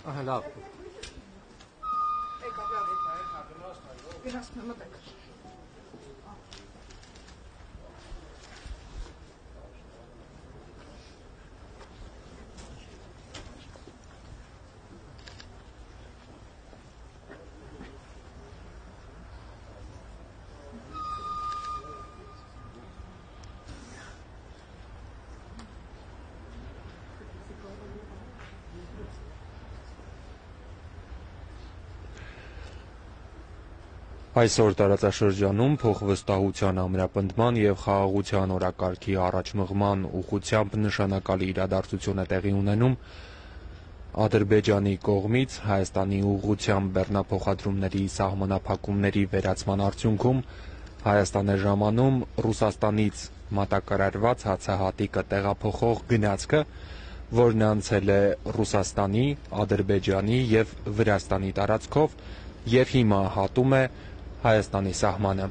Լավ։ Այսօր տարածաշրջանում փոխվստահության ամրապնդման եւ խաղաղության օրակարգի առաջմղման ուղղությամբ նշանակալի իրադարձություն է տեղի ունենում Ադրբեջանի կողմից Հայաստանի ուղղությամբ բեռնափոխադրումների սահմանափակումների վերացման արդյունքում Հայաստան է ժամանում Ռուսաստանից մատակարարված հացահատիկը տեղափոխող գնացքը, որն անցել է Ռուսաստանի, Ադրբեջանի եւ Վրաստանի տարածքով եւ հիմա հատում է Հայաստանի սահմանը։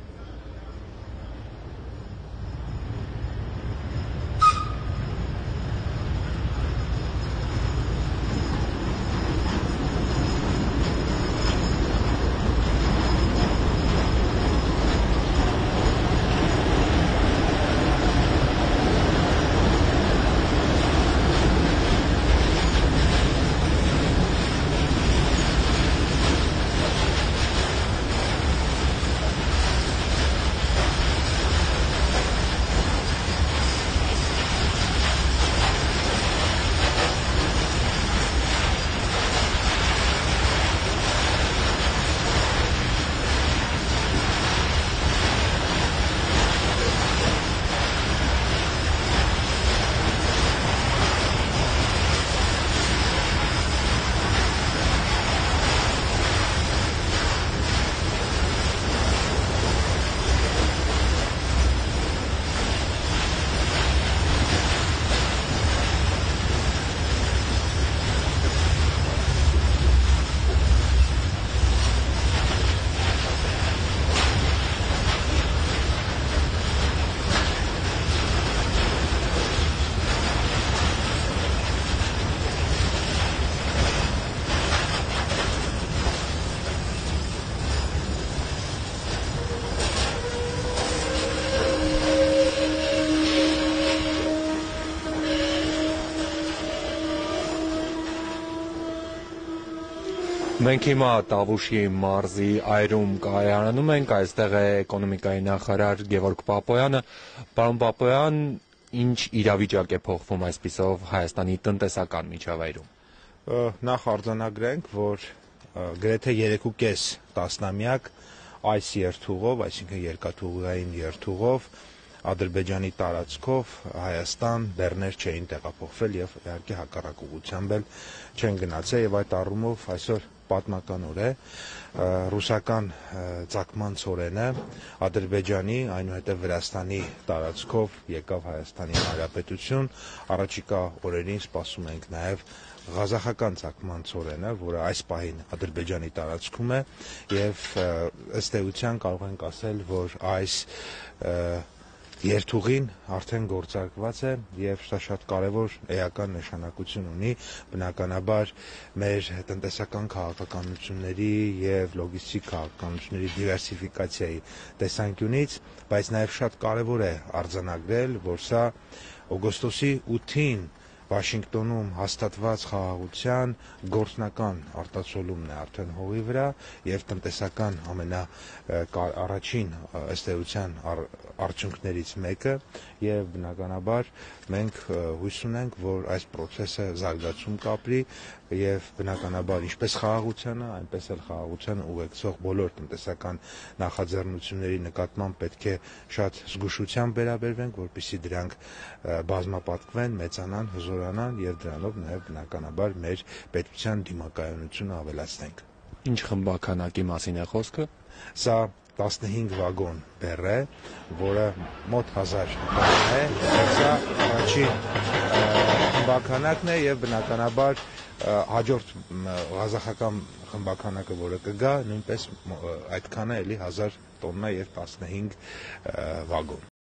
Մենք հիմա Տավուշի մարզի այրում կայարանում ենք, այստեղ է էկոնոմիկայի նախարար Գևորգ Պապոյանը։ Պարոն Պապոյան, ինչ իրավիճակ է փոխվում այսպիսով Հայաստանի տնտեսական միջավայրում։ Նախ արձանագրենք, որ գրեթե 3.5 տասնամյակ այս երթուղով, այսինքն երկաթուղային երթուղով Ադրբեջանի տարածքով Հայաստան բեռներ չէին տեղափոխվել եւ իհարկե հակառակ ուղղությամբ էլ չեն գնացել եւ այդ առումով այսօր պատմական օր է ռուսական ցակման ծորենը Ադրբեջանի, այնուհետև Վրաստանի տարածքով եկավ Հայաստանի Հանրապետություն, առաջիկա օրերին սպասում ենք նաև Ղազախական ցակման ծորենը, որը այս պահին Ադրբեջանի տարածքում է եւ ըստ էության կարող ենք ասել, որ այս երթուղին արդեն գործարկված է եւ սա շատ կարեւոր էական նշանակություն ունի բնականաբար մեր տնտեսական քաղաքականությունների եւ լոգիստիկ քաղաքականությունների դիվերսիֆիկացիայի տեսանկյունից, բայց նաեւ շատ կարեւոր է արձանագրել, որ սա օգոստոսի 8-ին Վաշինգտոնում հաստատված խաղաղության գործնական արտացոլումն է արդեն հողի վրա եւ տնտեսական առաջին ըստ էության արդյունքներից մեկը եւ բնականաբար մենք հույս ունենք, որ այս process-ը զարգացում կապրի եւ բնականաբար ինչպես խաղաղությանը, այնպես էլ խաղաղությանը ուղեկցող բոլոր տնտեսական նախաձեռնությունների նկատմամբ պետք է շատ զգուշությամբ վերաբերվենք, որպեսզի դրանք բազմապատկվեն, մեծանան, հզորանան եւ դրանով նաեւ բնականաբար մեր պետության դիմակայունությունը ավելացնենք։ Ինչ խմբականակի մասին է խոսքը։ Սա 15 վագոն բեռ է, որը մոտ 1000 տոննա է, սա առաջին խմբականակն է եւ բնականաբար հաջորդ ղազախական խմբականակը, որը կգա, նույնպես այդքան է էլի 1000 տոննա եւ 15 վագոն։